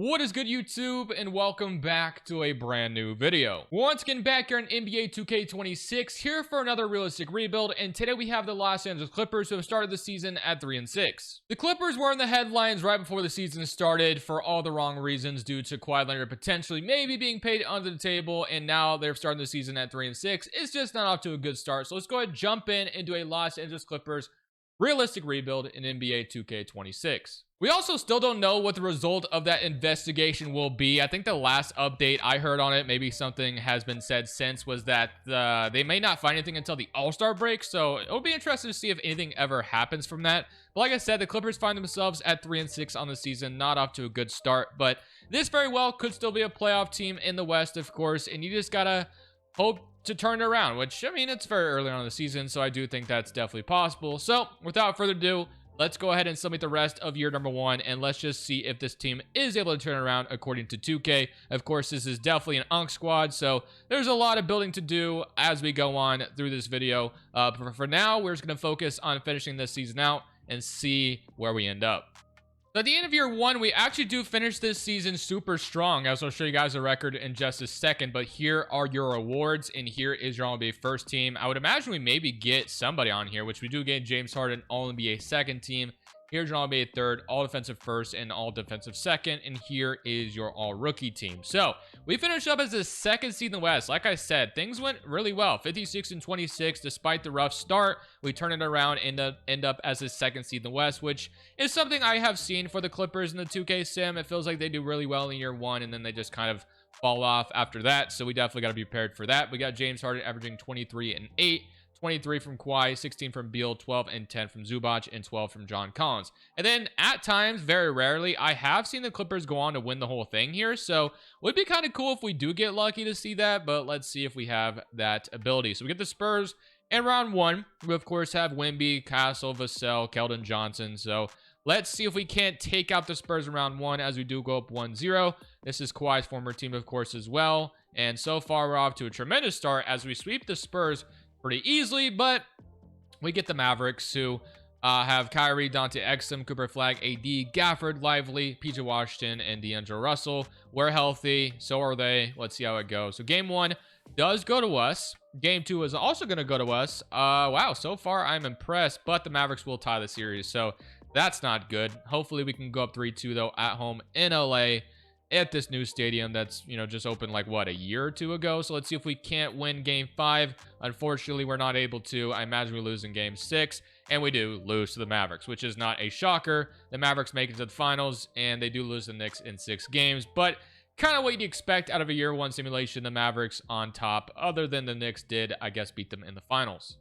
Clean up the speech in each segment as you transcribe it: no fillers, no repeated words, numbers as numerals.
What is good, YouTube, and welcome back to a brand new video. Once again, back here in NBA 2K26, here for another realistic rebuild, and today we have the Los Angeles Clippers, who have started the season at 3-6. The Clippers were in the headlines right before the season started for all the wrong reasons, due to Kawhi Leonard potentially maybe being paid under the table, and now they're starting the season at 3-6. It's just not off to a good start, so let's go ahead and jump into a Los Angeles Clippers realistic rebuild in NBA 2K26. We also still don't know what the result of that investigation will be. I think the last update I heard on it, maybe something has been said since, was that they may not find anything until the All-Star break. So it'll be interesting to see if anything ever happens from that. But like I said, the Clippers find themselves at 3-6 on the season, not off to a good start. But this very well could still be a playoff team in the West, of course. And you just gotta hope to turn it around, which, I mean, it's very early on in the season, so I do think that's definitely possible. So without further ado, let's go ahead and summate the rest of year number 1, and let's just see if this team is able to turn around according to 2K. Of course, this is definitely an UNC squad, so there's a lot of building to do as we go on through this video. But for now, we're just going to focus on finishing this season out and see where we end up. So at the end of year 1, we actually do finish this season super strong, as I'll show you guys a record in just a second. But here are your awards, and here is your All-NBA first team. I would imagine we maybe get somebody on here, which we do get James Harden, All-NBA second team. Here's your All-NBA third, All-Defensive first, and All-Defensive second. And here is your All-Rookie team. So we finished up as the second seed in the West. Like I said, things went really well. 56-26, despite the rough start. We turn it around and end up as the second seed in the West, which is something I have seen for the Clippers in the 2K sim. It feels like they do really well in year 1, and then they just kind of fall off after that. So we definitely got to be prepared for that. We got James Harden averaging 23 and 8. 23 from Kawhi, 16 from Beal, 12 and 10 from Zubac, and 12 from John Collins. And then at times, very rarely, I have seen the Clippers go on to win the whole thing here. So would be kind of cool if we do get lucky to see that, but let's see if we have that ability. So we get the Spurs in round 1. We of course have Wemby, Castle, Vassell, Keldon Johnson. So let's see if we can't take out the Spurs in round 1, as we do go up 1-0. This is Kawhi's former team, of course, as well. And so far, we're off to a tremendous start as we sweep the Spurs pretty easily, but we get the Mavericks, who have Kyrie, Dante Exum, Cooper Flag, AD, Gafford, Lively, PJ Washington, and D'Angelo Russell. We're healthy, so are they. Let's see how it goes. So game 1 does go to us. Game 2 is also going to go to us. Wow, so far I'm impressed, but the Mavericks will tie the series, so that's not good. Hopefully we can go up 3-2 though at home in LA, at this new stadium that's, you know, just opened like what, a year or 2 ago. So let's see if we can't win game 5. Unfortunately, we're not able to. I imagine we lose in game 6, and we do lose to the Mavericks, which is not a shocker. The Mavericks make it to the finals, and they do lose the Knicks in 6 games, but kind of what you'd expect out of a year 1 simulation. The Mavericks on top, other than the Knicks did, I guess, beat them in the finals.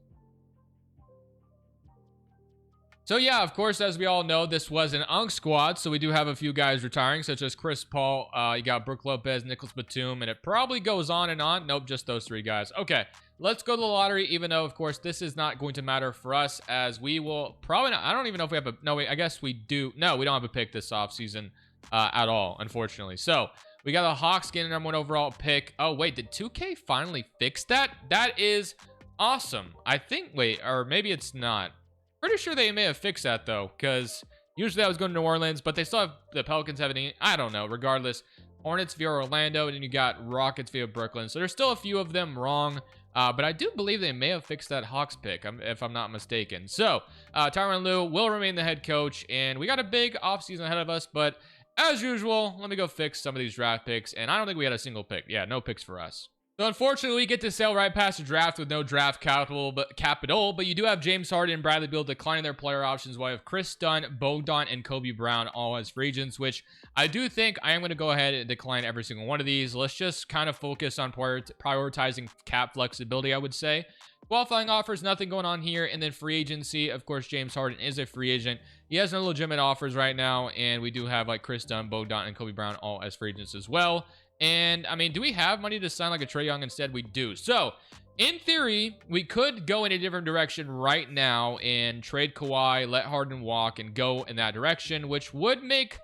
So yeah, of course, as we all know, this was an UNC squad, so we do have a few guys retiring, such as Chris Paul. You got Brook Lopez, Nicholas Batum, and it probably goes on and on. Nope, just those 3 guys. Okay, let's go to the lottery, even though, of course, this is not going to matter for us, as we will probably not. I don't even know if we have a... No, wait, I guess we do. No, we don't have a pick this offseason at all, unfortunately. So we got the Hawks getting number 1 overall pick. Oh, wait, did 2K finally fix that? That is awesome. I think... Wait, or maybe it's not. Pretty sure they may have fixed that, though, because usually I was going to New Orleans, but they still have the Pelicans having, I don't know, regardless. Hornets via Orlando, and then you got Rockets via Brooklyn. So there's still a few of them wrong, but I do believe they may have fixed that Hawks pick, if I'm not mistaken. So Tyronn Lue will remain the head coach, and we got a big offseason ahead of us, but as usual, let me go fix some of these draft picks, and I don't think we had a single pick. Yeah, no picks for us. So unfortunately, we get to sail right past the draft with no draft capital, but you do have James Harden and Bradley Beal declining their player options, while you have Chris Dunn, Bogdan, and Kobe Brown all as free agents, which I do think I am going to go ahead and decline every single one of these. Let's just kind of focus on prioritizing cap flexibility, I would say. Qualifying offers, nothing going on here. And then free agency, of course, James Harden is a free agent. He has no legitimate offers right now, and we do have like Chris Dunn, Bogdan, and Kobe Brown all as free agents as well. And I mean, do we have money to sign like a Trae Young instead? We do. So in theory, we could go in a different direction right now and trade Kawhi, let Harden walk, and go in that direction, which would make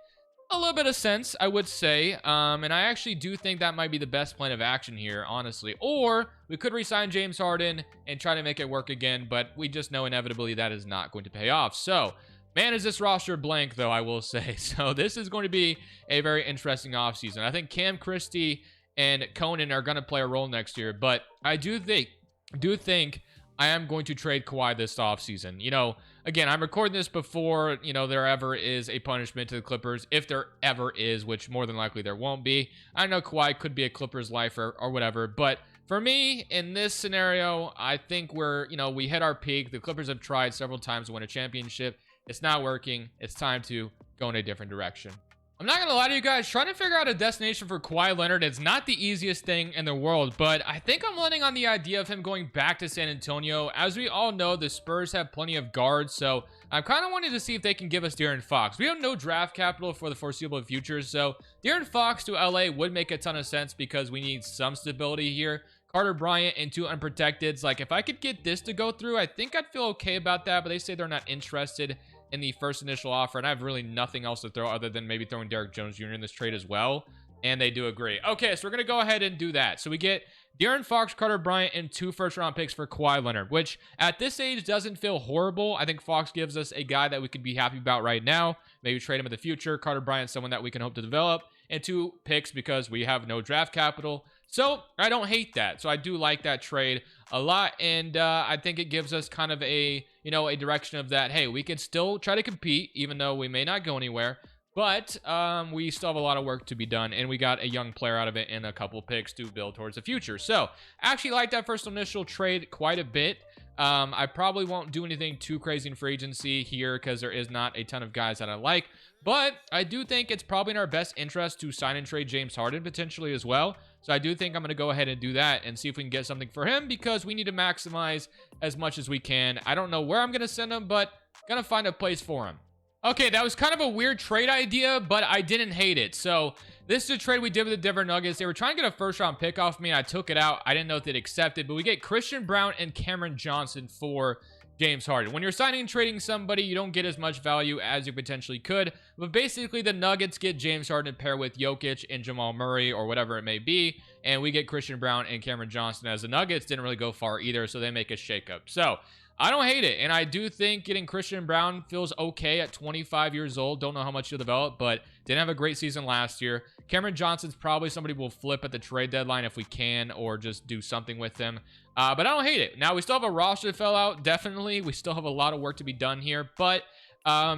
a little bit of sense, I would say. And I actually do think that might be the best plan of action here, honestly. Or we could re-sign James Harden and try to make it work again, but we just know inevitably that is not going to pay off. So Man, is this roster blank, though, I will say. So this is going to be a very interesting offseason. I think Cam Christie and Conan are going to play a role next year, but I do think I am going to trade Kawhi this offseason. You know, again, I'm recording this before, you know, there ever is a punishment to the Clippers, if there ever is, which more than likely there won't be. I know Kawhi could be a Clippers lifer or whatever, but for me, in this scenario, I think we hit our peak. The Clippers have tried several times to win a championship. It's not working. It's time to go in a different direction. I'm not going to lie to you guys. Trying to figure out a destination for Kawhi Leonard is not the easiest thing in the world, but I think I'm landing on the idea of him going back to San Antonio. As we all know, the Spurs have plenty of guards, so I'm kind of wanting to see if they can give us De'Aaron Fox. We have no draft capital for the foreseeable future, so De'Aaron Fox to LA would make a ton of sense because we need some stability here. Carter Bryant and 2 unprotecteds. Like, if I could get this to go through, I think I'd feel okay about that, but they say they're not interested in the first initial offer, and I have really nothing else to throw other than maybe throwing Derrick Jones Jr. in this trade as well, and they do agree. Okay, so we're going to go ahead and do that. So we get De'Aaron Fox, Carter Bryant, and 2 first-round picks for Kawhi Leonard, which at this age doesn't feel horrible. I think Fox gives us a guy that we could be happy about right now. Maybe trade him in the future. Carter Bryant, someone that we can hope to develop, and 2 picks because we have no draft capital. So I don't hate that. So I do like that trade a lot, and I think it gives us kind of a direction of that, hey, we can still try to compete even though we may not go anywhere, but we still have a lot of work to be done, and we got a young player out of it and a couple picks to build towards the future. So I actually like that first initial trade quite a bit. I probably won't do anything too crazy in free agency here because there is not a ton of guys that I like, but I do think it's probably in our best interest to sign and trade James Harden potentially as well. So I do think I'm going to go ahead and do that and see if we can get something for him because we need to maximize as much as we can. I don't know where I'm going to send him, but going to find a place for him. Okay, that was kind of a weird trade idea, but I didn't hate it. So this is a trade we did with the Denver Nuggets. They were trying to get a first-round pick off me, and I took it out. I didn't know if they'd accept it, but we get Christian Brown and Cameron Johnson for James Harden. When you're signing and trading somebody, you don't get as much value as you potentially could, but basically the Nuggets get James Harden to pair with Jokic and Jamal Murray or whatever it may be, and we get Christian Brown and Cameron Johnson, as the Nuggets didn't really go far either, so they make a shakeup. So I don't hate it, and I do think getting Christian Brown feels okay at 25 years old. Don't know how much he'll develop, but didn't have a great season last year. Cameron Johnson's probably somebody we'll flip at the trade deadline if we can, or just do something with him. But I don't hate it. Now, we still have a roster to fill out, definitely. We still have a lot of work to be done here, but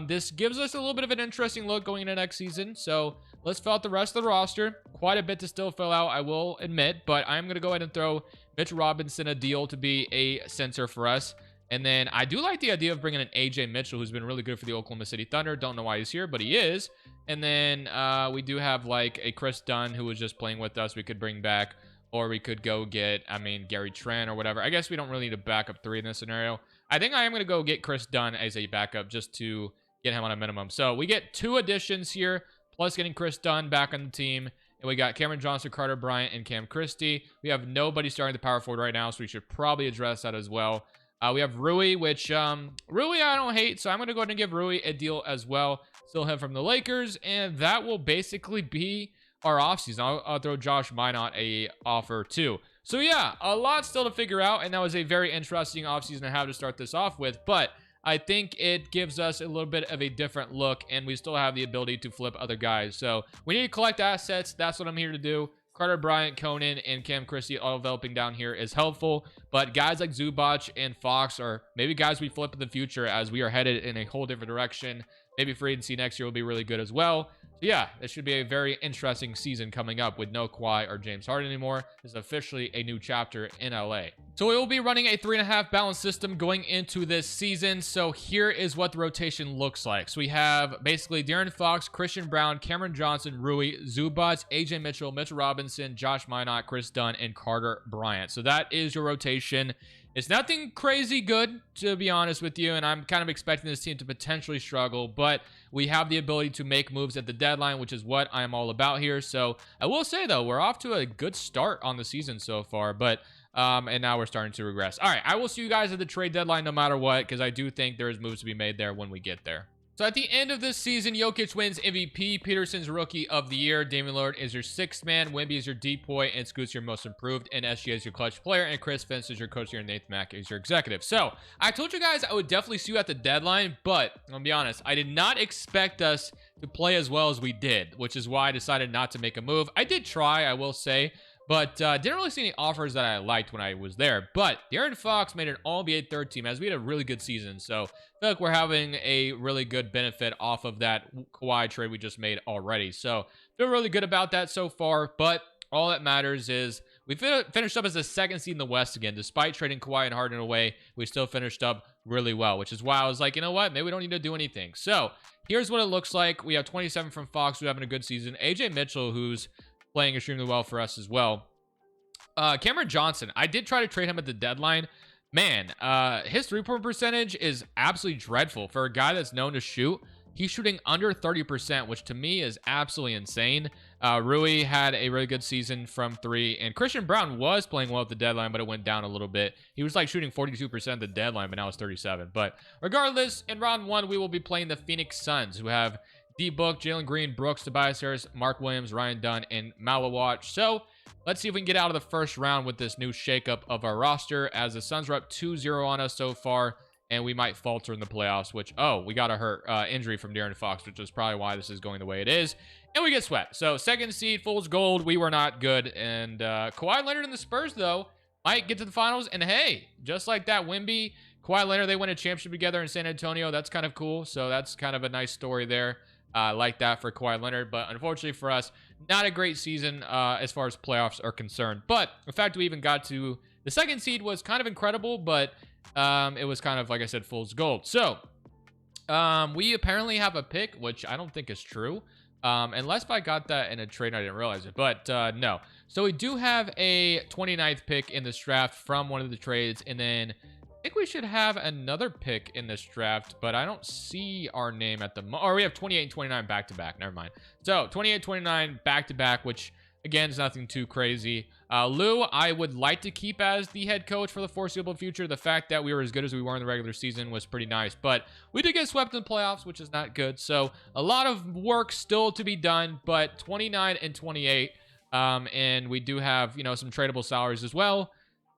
this gives us a little bit of an interesting look going into next season. So let's fill out the rest of the roster. Quite a bit to still fill out, I will admit, but I'm going to go ahead and throw Mitch Robinson a deal to be a center for us. And then I do like the idea of bringing in AJ Mitchell, who's been really good for the Oklahoma City Thunder. Don't know why he's here, but he is. And then we do have like a Chris Dunn who was just playing with us we could bring back. Or we could go get, Gary Trent or whatever. I guess we don't really need a backup 3 in this scenario. I think I am going to go get Chris Dunn as a backup just to get him on a minimum. So we get 2 additions here, plus getting Chris Dunn back on the team. And we got Cameron Johnson, Carter Bryant, and Cam Christie. We have nobody starting the power forward right now, so we should probably address that as well. We have Rui, which Rui I don't hate, so I'm going to go ahead and give Rui a deal as well. Still him from the Lakers, and that will basically be our offseason. I'll throw Josh Minot a offer too. So yeah, a lot still to figure out, and that was a very interesting offseason to have to start this off with, but I think it gives us a little bit of a different look, and we still have the ability to flip other guys. So we need to collect assets. That's what I'm here to do. Carter Bryant, Conan, and Cam Christie all developing down here is helpful, but guys like Zubac and Fox are maybe guys we flip in the future as we are headed in a whole different direction. Maybe free agency next year will be really good as well. So yeah, it should be a very interesting season coming up with no Kawhi or James Harden anymore. This is officially a new chapter in LA. So we will be running a 3.5 balance system going into this season. So here is what the rotation looks like. So we have basically De'Aaron Fox, Christian Brown, Cameron Johnson, Rui, Zubac, AJ Mitchell, Mitchell Robinson, Josh Minot, Chris Dunn, and Carter Bryant. So that is your rotation. It's nothing crazy good, to be honest with you, and I'm kind of expecting this team to potentially struggle, but we have the ability to make moves at the deadline, which is what I'm all about here. So I will say, though, we're off to a good start on the season so far, but and now we're starting to regress. All right, I will see you guys at the trade deadline no matter what, because I do think there's moves to be made there when we get there. So at the end of this season, Jokic wins MVP, Peterson's Rookie of the Year, Damian Lillard is your sixth man, Wemby is your depoy, and Scoot's your most improved, and SGA is your clutch player, and Chris Finch is your coach here, and Nathan Mack is your executive. So I told you guys I would definitely see you at the deadline, but I'll be honest, I did not expect us to play as well as we did, which is why I decided not to make a move. I did try, I will say, but didn't really see any offers that I liked when I was there. But De'Aaron Fox made an All-NBA third team as we had a really good season. So I feel like we're having a really good benefit off of that Kawhi trade we just made already. So feel really good about that so far. But all that matters is we finished up as the second seed in the West again. Despite trading Kawhi and Harden away, we still finished up really well, which is why I was like, you know what? Maybe we don't need to do anything. So here's what it looks like. We have 27 from Fox, who's having a good season. AJ Mitchell, who's playing extremely well for us as well. Cameron Johnson, I did try to trade him at the deadline. Man, his three-point percentage is absolutely dreadful. For a guy that's known to shoot, he's shooting under 30%, which to me is absolutely insane. Rui had a really good season from three, and Christian Brown was playing well at the deadline, but it went down a little bit. He was like shooting 42% at the deadline, but now it's 37. But regardless, in round one, we will be playing the Phoenix Suns, who have D-Book, Jalen Green, Brooks, Tobias Harris, Mark Williams, Ryan Dunn, and Malawatch. So let's see if we can get out of the first round with this new shakeup of our roster, as the Suns are up 2-0 on us so far, and we might falter in the playoffs, which, we got a hurt injury from De'Aaron Fox, which is probably why this is going the way it is. And we get swept. So second seed, fool's gold. We were not good. And Kawhi Leonard and the Spurs, though, might get to the finals. And hey, just like that, Wemby, Kawhi Leonard, they win a championship together in San Antonio. That's kind of cool. So that's kind of a nice story there. Like that for Kawhi Leonard, but unfortunately for us, not a great season as far as playoffs are concerned. But the fact we even got to the second seed was kind of incredible, but it was kind of, like I said, fool's gold. So we apparently have a pick, which I don't think is true, unless if I got that in a trade and I didn't realize it, but no. So we do have a 29th pick in this draft from one of the trades, and then I think we should have another pick in this draft, but I don't see our name at the moment. Or we have 28 and 29 back-to-back. Never mind. So 28 29 back-to-back, which, again, is nothing too crazy. Lou, I would like to keep as the head coach for the foreseeable future. The fact that we were as good as we were in the regular season was pretty nice, but we did get swept in the playoffs, which is not good. So a lot of work still to be done, but 29 and 28, and we do have, you know, some tradable salaries as well.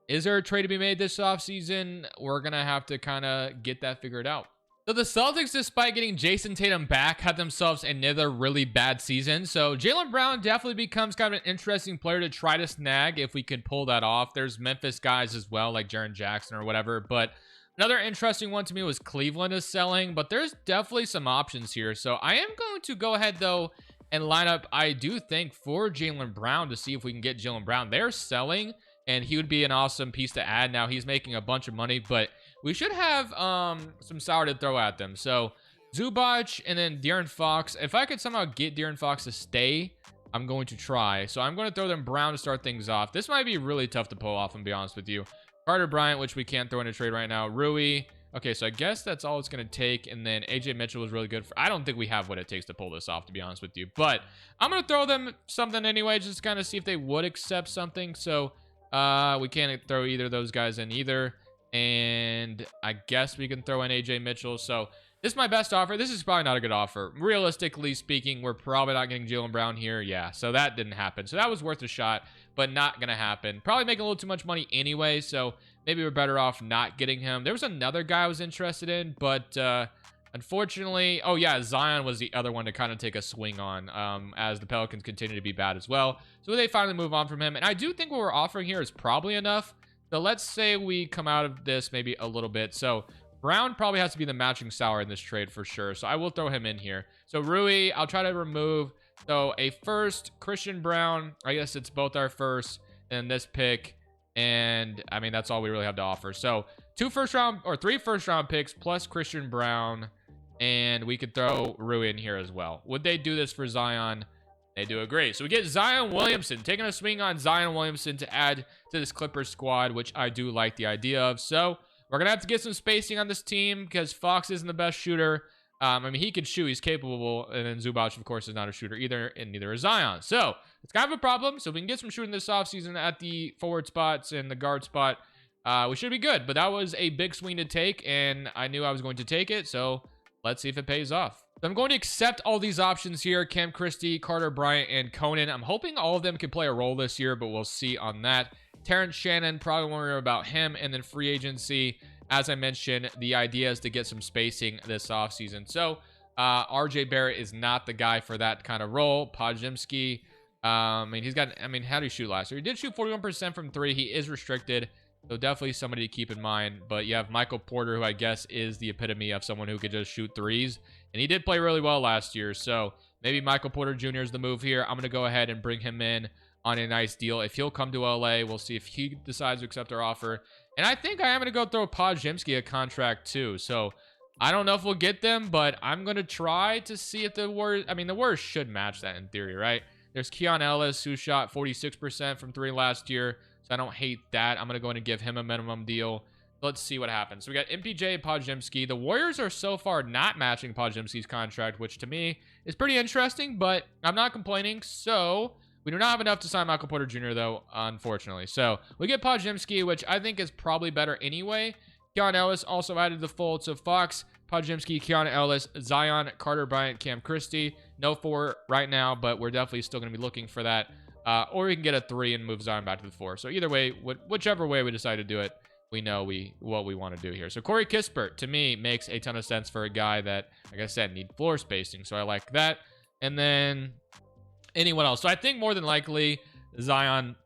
Is there a trade to be made this offseason? We're going to have to kind of get that figured out. So the Celtics, despite getting Jason Tatum back, had themselves another really bad season. So Jaylen Brown definitely becomes kind of an interesting player to try to snag if we could pull that off. There's Memphis guys as well, like Jaren Jackson or whatever. But another interesting one to me was Cleveland is selling. But there's definitely some options here. So I am going to go ahead, though, and line up, I do think, for Jaylen Brown to see if we can get Jaylen Brown. They're selling, and he would be an awesome piece to add. Now, he's making a bunch of money, but we should have some sour to throw at them. So, Zubac and then De'Aaron Fox. If I could somehow get De'Aaron Fox to stay, I'm going to try. So, I'm going to throw them Brown to start things off. This might be really tough to pull off, and be honest with you. Carter Bryant, which we can't throw in a trade right now. Rui. Okay, so I guess that's all it's going to take. And then AJ Mitchell was really good. I don't think we have what it takes to pull this off, to be honest with you. But I'm going to throw them something anyway, just to kind of see if they would accept something. So, we can't throw either of those guys in either. And I guess we can throw in AJ Mitchell. So this is my best offer. This is probably not a good offer. Realistically speaking, we're probably not getting Jaylen Brown here. Yeah, so that didn't happen. So that was worth a shot, but not going to happen. Probably making a little too much money anyway, so maybe we're better off not getting him. There was another guy I was interested in, but unfortunately, oh yeah, Zion was the other one to kind of take a swing on as the Pelicans continue to be bad as well. So they finally move on from him. And I do think what we're offering here is probably enough. So let's say we come out of this maybe a little bit. So Brown probably has to be the matching salary in this trade for sure. So I will throw him in here. So Rui, I'll try to remove. So a first, Christian Brown. I guess it's both our first and this pick. And I mean, that's all we really have to offer. So three first round picks plus Christian Brown. And we could throw Rui in here as well. Would they do this for Zion? They do agree. So we get Zion Williamson, taking a swing on Zion Williamson to add to this Clippers squad, which I do like the idea of. So we're going to have to get some spacing on this team because Fox isn't the best shooter. I mean, he can shoot. He's capable. And then Zubac, of course, is not a shooter either, and neither is Zion. So it's kind of a problem. So if we can get some shooting this offseason at the forward spots and the guard spot, we should be good. But that was a big swing to take, and I knew I was going to take it. So let's see if it pays off. So I'm going to accept all these options here. Cam Christie, Carter Bryant, and Conan. I'm hoping all of them can play a role this year, but we'll see on that. Terrence Shannon, probably won't worry about him. And then free agency, as I mentioned, the idea is to get some spacing this offseason. So RJ Barrett is not the guy for that kind of role. Podziemski, how did he shoot last year? He did shoot 41% from 3. He is restricted. So definitely somebody to keep in mind. But you have Michael Porter, who I guess is the epitome of someone who could just shoot threes. And he did play really well last year. So maybe Michael Porter Jr. is the move here. I'm going to go ahead and bring him in on a nice deal. If he'll come to LA, we'll see if he decides to accept our offer. And I think I am going to go throw Podziemski a contract too. So I don't know if we'll get them, but I'm going to try to see if the Warriors... the Warriors should match that in theory, right? There's Keon Ellis, who shot 46% from 3 last year. So I don't hate that. I'm going to go in and give him a minimum deal. Let's see what happens. So we got MPJ and Podziemski. The Warriors are so far not matching Podziemski's contract, which to me is pretty interesting, but I'm not complaining. So we do not have enough to sign Michael Porter Jr., though, unfortunately. So we get Podziemski, which I think is probably better anyway. Keon Ellis also added the fold. So Fox, Podziemski, Keon Ellis, Zion, Carter Bryant, Cam Christie. No 4 right now, but we're definitely still going to be looking for that. Or we can get a 3 and move Zion back to the 4. So either way, whichever way we decide to do it, we know what we want to do here. So Corey Kispert, to me, makes a ton of sense for a guy that, like I said, need floor spacing. So I like that. And then anyone else. So I think more than likely Zion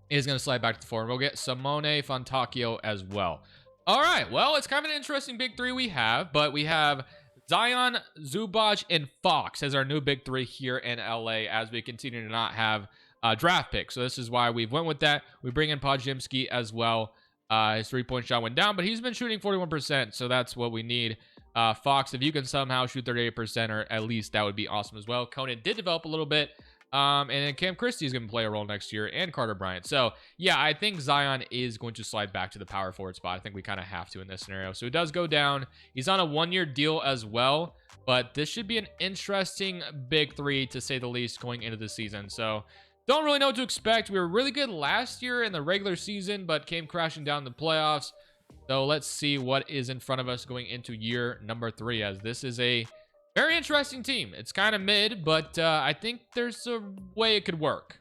is going to slide back to the 4. And we'll get Simone Fontecchio as well. All right. Well, it's kind of an interesting big 3 we have. But we have Zion, Zubac, and Fox as our new big 3 here in LA as we continue to not have draft picks. So this is why we've went with that. We bring in Podziemski as well. His 3-point shot went down, but he's been shooting 41%, so that's what we need. Fox, if you can somehow shoot 38%, or at least that would be awesome as well. Conan did develop a little bit, and then Cam Christie is going to play a role next year, and Carter Bryant. So, yeah, I think Zion is going to slide back to the power forward spot. I think we kind of have to in this scenario. So it does go down. He's on a 1-year deal as well, but this should be an interesting big 3, to say the least, going into the season. So don't really know what to expect. We were really good last year in the regular season, but came crashing down in the playoffs. So let's see what is in front of us going into year number 3, as this is a very interesting team. It's kind of mid, but I think there's a way it could work.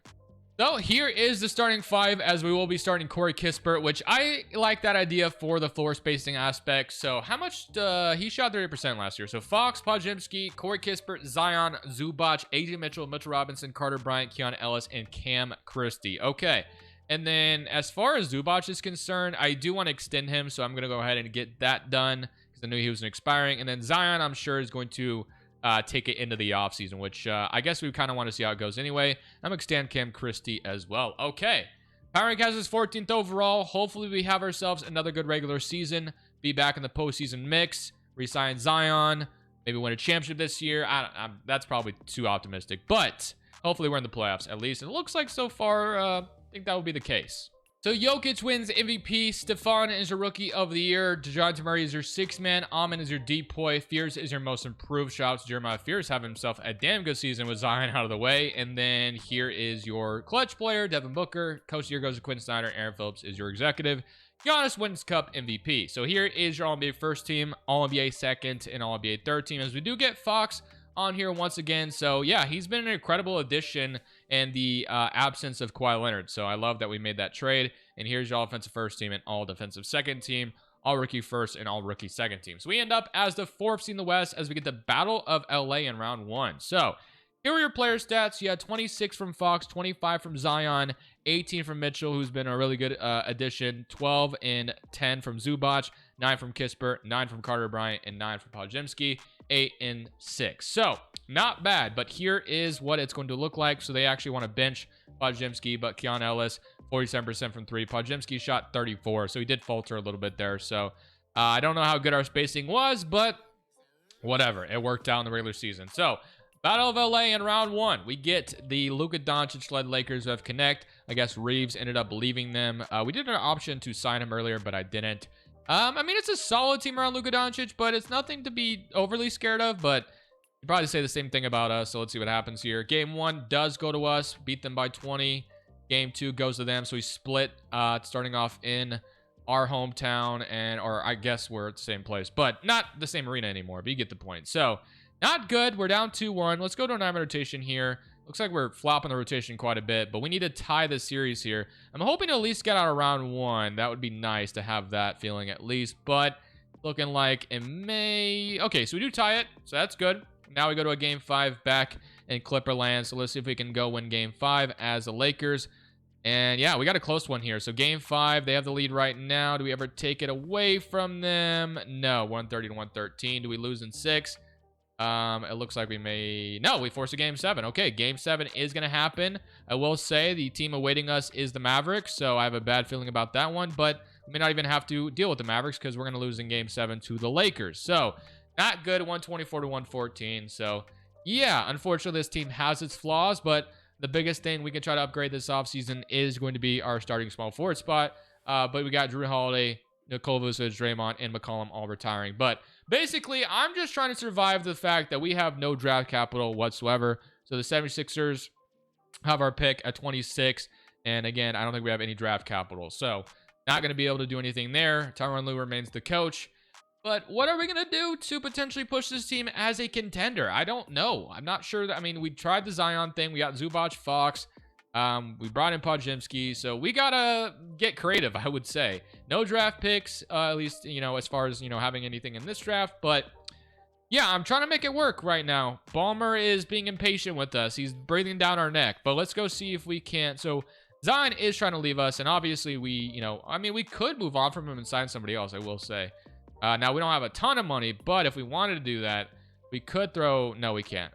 So here is the starting 5, as we will be starting Corey Kispert, which I like that idea for the floor spacing aspect. So how much he shot 30% last year. So Fox, Podziemski, Corey Kispert, Zion, Zubac, AJ Mitchell, Mitchell Robinson, Carter Bryant, Keon Ellis, and Cam Christie. Okay. And then as far as Zubac is concerned, I do want to extend him. So I'm going to go ahead and get that done because I knew he was expiring. And then Zion, I'm sure, is going to take it into the offseason, which I guess we kind of want to see how it goes anyway. I'm going to extend Cam Christie as well. Okay. Power rank has us 14th overall. Hopefully we have ourselves another good regular season. Be back in the postseason mix. Resign Zion. Maybe win a championship this year. That's probably too optimistic. But hopefully we're in the playoffs at least. And it looks like so far, I think that will be the case. So Jokic wins MVP. Stefan is your Rookie of the Year. DeJounte Murray is your 6th man. Amon is your depoy. Fears is your most improved. Shout out to Jeremiah Fears having himself a damn good season with Zion out of the way. And then here is your clutch player, Devin Booker. Coach of the Year goes to Quinn Snyder. Aaron Phillips is your executive. Giannis wins Cup MVP. So here is your All-NBA first team, All-NBA second, and All-NBA third team. As we do get Fox on here once again. So yeah, he's been an incredible addition in the absence of Kawhi Leonard. So I love that we made that trade. And here's your offensive first team and all defensive second team, all rookie first and all rookie second team. So we end up as the 4th seed in the West as we get the Battle of LA in round 1. So here are your player stats. You had 26 from Fox, 25 from Zion, 18 from Mitchell, who's been a really good addition, 12 and 10 from Zubac, 9 from Kispert, 9 from Carter Bryant, and 9 from Podziemski, 8 and 6. So not bad, but here is what it's going to look like. So they actually want to bench Podziemski, but Keon Ellis, 47% from 3. Podziemski shot 34, so he did falter a little bit there. So I don't know how good our spacing was, but whatever. It worked out in the regular season. So Battle of LA in round 1. We get the Luka Doncic-led Lakers who have Connect. I guess Reeves ended up leaving them. We did an option to sign him earlier, but I didn't. It's a solid team around Luka Doncic, but it's nothing to be overly scared of. But you probably say the same thing about us, so let's see what happens here. Game 1 does go to us. Beat them by 20. Game 2 goes to them, so we split starting off in our hometown, and or I guess we're at the same place, but not the same arena anymore, but you get the point. So not good. We're down 2-1. Let's go to a 9-man rotation here. Looks like we're flopping the rotation quite a bit, but we need to tie the series here. I'm hoping to at least get out of round 1. That would be nice to have that feeling at least, but looking like it may... Okay, so we do tie it, so that's good. Now we go to a game 5 back in Clipperland, so let's see if we can go win game 5 as the Lakers. And yeah, we got a close one here. So game 5, they have the lead right now. Do we ever take it away from them? No, 130 to 113. Do we lose in 6? It looks like we may... No, we force a game 7. Okay, game 7 is going to happen. I will say the team awaiting us is the Mavericks, so I have a bad feeling about that one, but we may not even have to deal with the Mavericks because we're going to lose in game 7 to the Lakers. So, not good, 124 to 114. So, yeah, unfortunately, this team has its flaws, but the biggest thing we can try to upgrade this offseason is going to be our starting small forward spot. But we got Drew Holiday, Nikola Vucevic, Draymond, and McCollum all retiring. But basically, I'm just trying to survive the fact that we have no draft capital whatsoever. So the 76ers have our pick at 26. And again, I don't think we have any draft capital. So not going to be able to do anything there. Tyronn Lue remains the coach. But what are we going to do to potentially push this team as a contender? I don't know. I'm not sure. I mean, we tried the Zion thing. We got Zubac, Fox. We brought in Podziemski, so we gotta get creative, I would say. No draft picks, at least, as far as, having anything in this draft, but yeah, I'm trying to make it work right now. Ballmer is being impatient with us. He's breathing down our neck, but let's go see if we can't. So Zion is trying to leave us, and obviously we could move on from him and sign somebody else, I will say. Now, we don't have a ton of money, but if we wanted to do that, we could throw... No, we can't.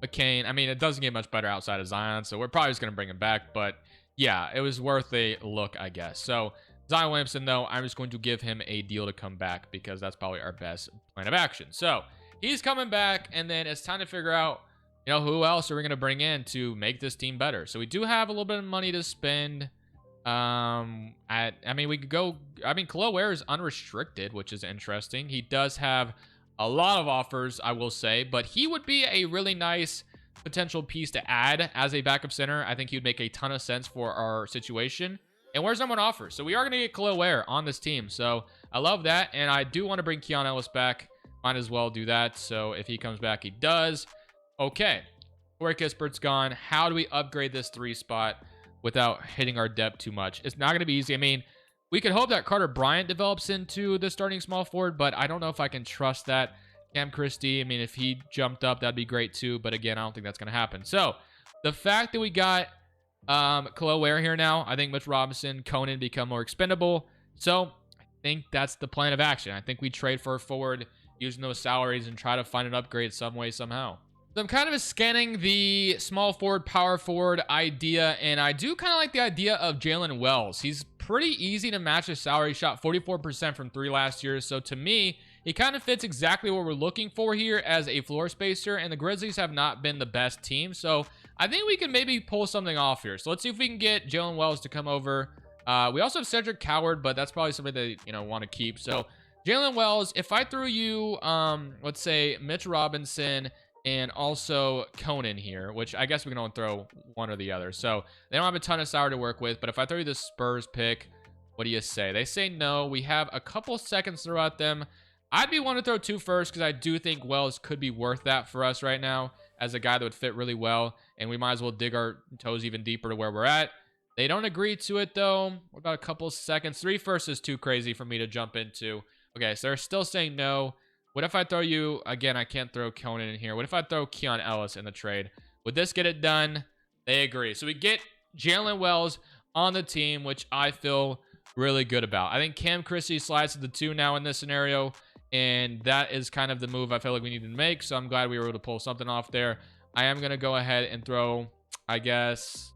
McCain, I mean, it doesn't get much better outside of Zion, so we're probably just going to bring him back. But, yeah, it was worth a look, I guess. So, Zion Williamson, though, I'm just going to give him a deal to come back because that's probably our best plan of action. So, he's coming back, and then it's time to figure out, who else are we going to bring in to make this team better. So, we do have a little bit of money to spend. We could go... Khalil Ware is unrestricted, which is interesting. He does have a lot of offers, I will say, but he would be a really nice potential piece to add as a backup center. I think he would make a ton of sense for our situation. And where's number one offer? So we are going to get Khalil Ware on this team. So I love that. And I do want to bring Keon Ellis back. Might as well do that. So if he comes back, he does. Okay. Corey Kispert's gone. How do we upgrade this 3 spot without hitting our depth too much? It's not going to be easy. I mean, we could hope that Carter Bryant develops into the starting small forward, but I don't know if I can trust that. Cam Christie, I mean, if he jumped up, that'd be great too. But again, I don't think that's going to happen. So the fact that we got Khalil Ware here now, I think Mitch Robinson, Conan become more expendable. So I think that's the plan of action. I think we trade for a forward using those salaries and try to find an upgrade some way, somehow. So I'm kind of scanning the small forward, power forward idea, and I do kind of like the idea of Jalen Wells. He's pretty easy to match his salary. He shot 44% from 3 last year. So to me, he kind of fits exactly what we're looking for here as a floor spacer, and the Grizzlies have not been the best team. So I think we can maybe pull something off here. So let's see if we can get Jalen Wells to come over. We also have Cedric Coward, but that's probably somebody that, want to keep. So Jalen Wells, if I threw you, let's say Mitch Robinson and also Conan here, which I guess we can only throw one or the other. So they don't have a ton of salary to work with, but if I throw you the Spurs pick, what do you say? They say no. We have a couple seconds to throw at them. I'd be one to throw 2 first because I do think Wells could be worth that for us right now as a guy that would fit really well, and we might as well dig our toes even deeper to where we're at. They don't agree to it, though. What about a couple seconds? 3 firsts is too crazy for me to jump into. Okay, so they're still saying no. What if I throw you... Again, I can't throw Conan in here. What if I throw Keon Ellis in the trade? Would this get it done? They agree. So we get Jalen Wells on the team, which I feel really good about. I think Cam Christie slides to the 2 now in this scenario, and that is kind of the move I feel like we need to make, so I'm glad we were able to pull something off there. I am going to go ahead and throw, I guess,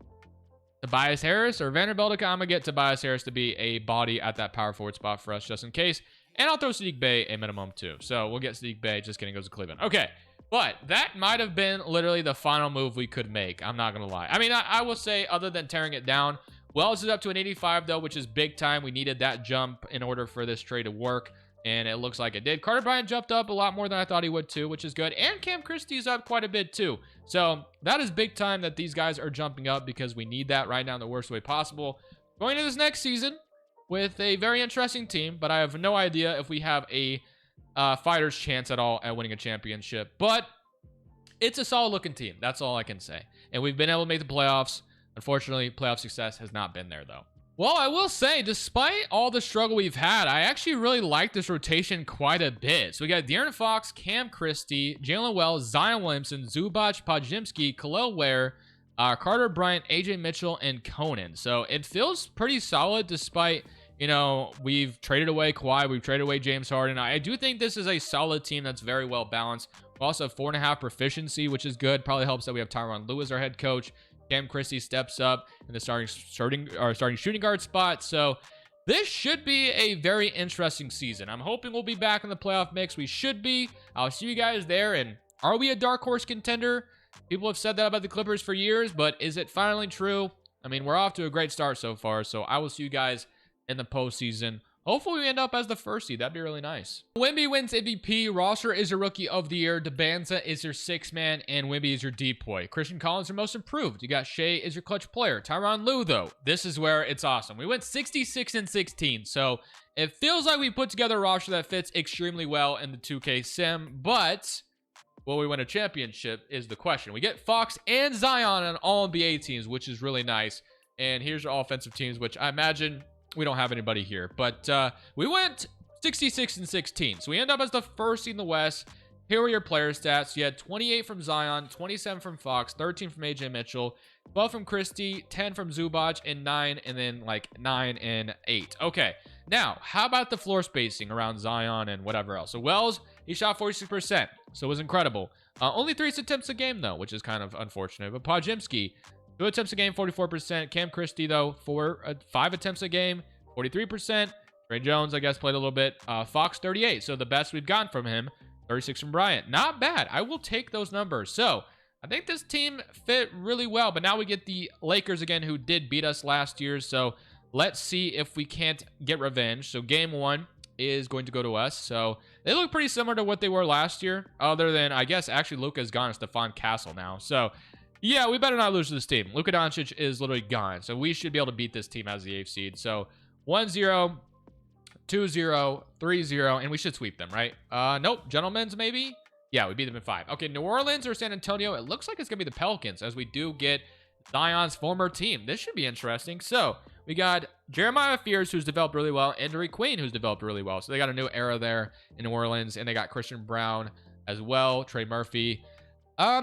Tobias Harris or Vanderbilt. I'm going to get Tobias Harris to be a body at that power forward spot for us just in case. And I'll throw Sadiq Bey a minimum too. So we'll get Sadiq Bey. Just kidding, goes to Cleveland. Okay. But that might have been literally the final move we could make. I'm not going to lie. I mean, I will say, other than tearing it down, Wells is up to an 85 though, which is big time. We needed that jump in order for this trade to work, and it looks like it did. Carter Bryant jumped up a lot more than I thought he would too, which is good. And Cam Christie's up quite a bit too. So that is big time that these guys are jumping up because we need that right now in the worst way possible. going into this next season with a very interesting team, but I have no idea if we have a fighter's chance at all at winning a championship. But it's a solid looking team. That's all I can say. And we've been able to make the playoffs. Unfortunately, playoff success has not been there, though. Well, I will say, despite all the struggle we've had, I actually really like this rotation quite a bit. So we got De'Aaron Fox, Cam Christie, Jalen Wells, Zion Williamson, Zubac, Podziemski, Khalil Ware, Carter Bryant, AJ Mitchell, and Conan. So it feels pretty solid despite, you know, we've traded away Kawhi, we've traded away James Harden. I do think this is a solid team that's very well balanced. We also have 4.5 proficiency, which is good. Probably helps that we have Tyronn Lue as our head coach. Cam Christie steps up in the starting shooting guard spot. So this should be a very interesting season. I'm hoping we'll be back in the playoff mix. We should be. I'll see you guys there. And are we a dark horse contender? People have said that about the Clippers for years, but is it finally true? I mean, we're off to a great start so far. So I will see you guys in the postseason. Hopefully we end up as the first seed. That'd be really nice. Wemby wins MVP. Roster is your rookie of the year. Debanza is your sixth man, and Wemby is your depoy. Christian Collins your most improved. You got Shea is your clutch player. Tyronn Lue, though, this is where it's awesome. We went 66-16, so it feels like we put together a roster that fits extremely well in the 2K sim, but will we win a championship is the question. We get Fox and Zion on all NBA teams, which is really nice. And here's our offensive teams, which I imagine we don't have anybody here, but we went 66-16. So we end up as the first seed in the West. Here were your player stats. You had 28 from Zion, 27 from Fox, 13 from AJ Mitchell, 12 from Christie, 10 from Zubac, and 9, and then like 9 and 8. Okay, now how about the floor spacing around Zion and whatever else? So Wells, he shot 46%, so it was incredible. Only 3 attempts a game though, which is kind of unfortunate. But Podziemski, 2 attempts a game, 44%. Cam Christie, though, 5 attempts a game, 43%. Trey Jones, I guess, played a little bit. Fox, 38. So the best we've gotten from him. 36 from Bryant. Not bad. I will take those numbers. So I think this team fit really well. But now we get the Lakers again, who did beat us last year. So let's see if we can't get revenge. So game 1 is going to go to us. So they look pretty similar to what they were last year. Other than, I guess, actually Luka's gone. It's Stephon Castle now. So yeah, we better not lose to this team. Luka Doncic is literally gone. So we should be able to beat this team as the 8th seed. So 1-0, 2-0, 3-0, and we should sweep them, right? Nope. Gentlemen's maybe? Yeah, we beat them in 5. Okay, New Orleans or San Antonio? It looks like it's going to be the Pelicans as we do get Zion's former team. This should be interesting. So we got Jeremiah Fears, who's developed really well, and Derek Queen, who's developed really well. So they got a new era there in New Orleans, and they got Christian Brown as well, Trey Murphy.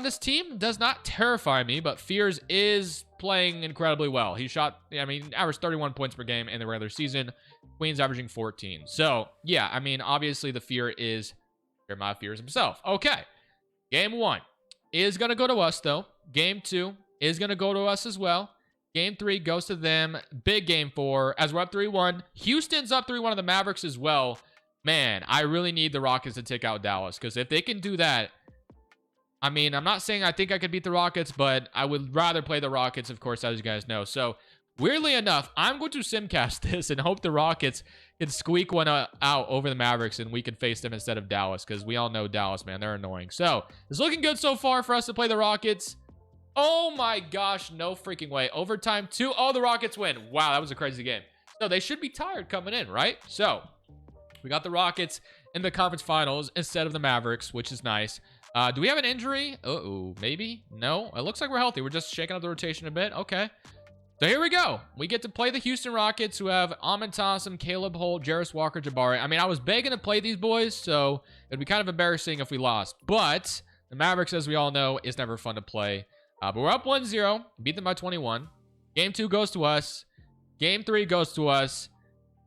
This team does not terrify me, but Fears is playing incredibly well. He shot, I mean, averaged 31 points per game in the regular season. Queen's averaging 14. So, yeah, I mean, obviously the fear is Jeremiah Fears himself. Okay, game 1 is going to go to us, though. Game 2 is going to go to us as well. Game 3 goes to them. Big game 4 as we're up 3-1. Houston's up 3-1 on the Mavericks as well. Man, I really need the Rockets to take out Dallas, because if they can do that, I mean, I'm not saying I think I could beat the Rockets, but I would rather play the Rockets, of course, as you guys know. So, weirdly enough, I'm going to simcast this and hope the Rockets can squeak one out over the Mavericks and we can face them instead of Dallas, because we all know Dallas, man. They're annoying. So, it's looking good so far for us to play the Rockets. Oh my gosh, no freaking way. Overtime 2. Oh, the Rockets win. Wow, that was a crazy game. So, they should be tired coming in, right? So, we got the Rockets in the conference finals instead of the Mavericks, which is nice. Do we have an injury? Uh-oh, maybe? No, it looks like we're healthy. We're just shaking up the rotation a bit. Okay. So here we go. We get to play the Houston Rockets, who have Amin Thompson, Caleb Holt, Jarris Walker, Jabari. I mean, I was begging to play these boys, so it'd be kind of embarrassing if we lost. But the Mavericks, as we all know, is never fun to play. But we're up 1-0. Beat them by 21. Game 2 goes to us. Game 3 goes to us.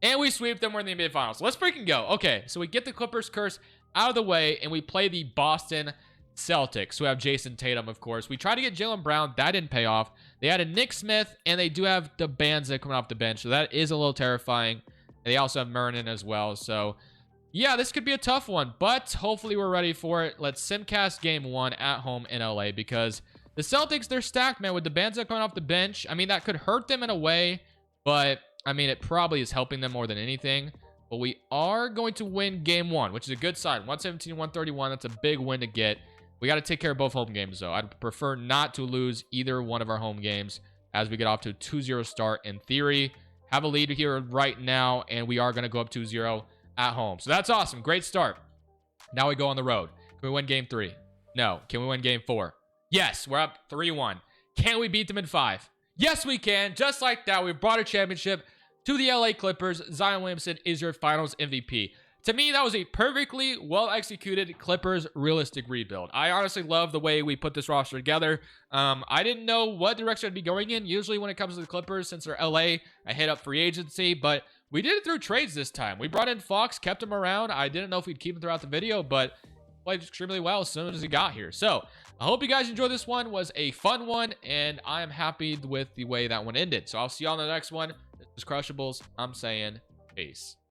And we sweep them. We're in the NBA Finals. Let's freaking go. Okay, so we get the Clippers curse out of the way, and we play the Boston Celtics, who have Jason Tatum, of course. We tried to get Jaylen Brown. That didn't pay off. They added Nick Smith, and they do have Debanza coming off the bench, so that is a little terrifying. They also have Mernon as well, so yeah, this could be a tough one, but hopefully we're ready for it. Let's simcast game 1 at home in LA, because the Celtics, they're stacked, man, with Debanza coming off the bench. I mean, that could hurt them in a way, but I mean, it probably is helping them more than anything. But we are going to win game 1, which is a good sign. 117-131. That's a big win to get. We got to take care of both home games, though. I'd prefer not to lose either one of our home games as we get off to a 2-0 start. In theory, have a lead here right now, and we are going to go up 2-0 at home. So that's awesome. Great start. Now we go on the road. Can we win game 3? No. Can we win game 4? Yes. We're up 3-1. Can we beat them in 5? Yes, we can. Just like that, we brought a championship to the LA Clippers. Zion Williamson is your finals MVP. To me, that was a perfectly well-executed Clippers realistic rebuild. I honestly love the way we put this roster together. I didn't know what direction I'd be going in. Usually when it comes to the Clippers, since they're LA, I hit up free agency, but we did it through trades this time. We brought in Fox, kept him around. I didn't know if we'd keep him throughout the video, but played extremely well as soon as he got here. So I hope you guys enjoyed this one. It was a fun one, and I am happy with the way that one ended. So I'll see you on the next one. This is Crushables. I'm saying peace.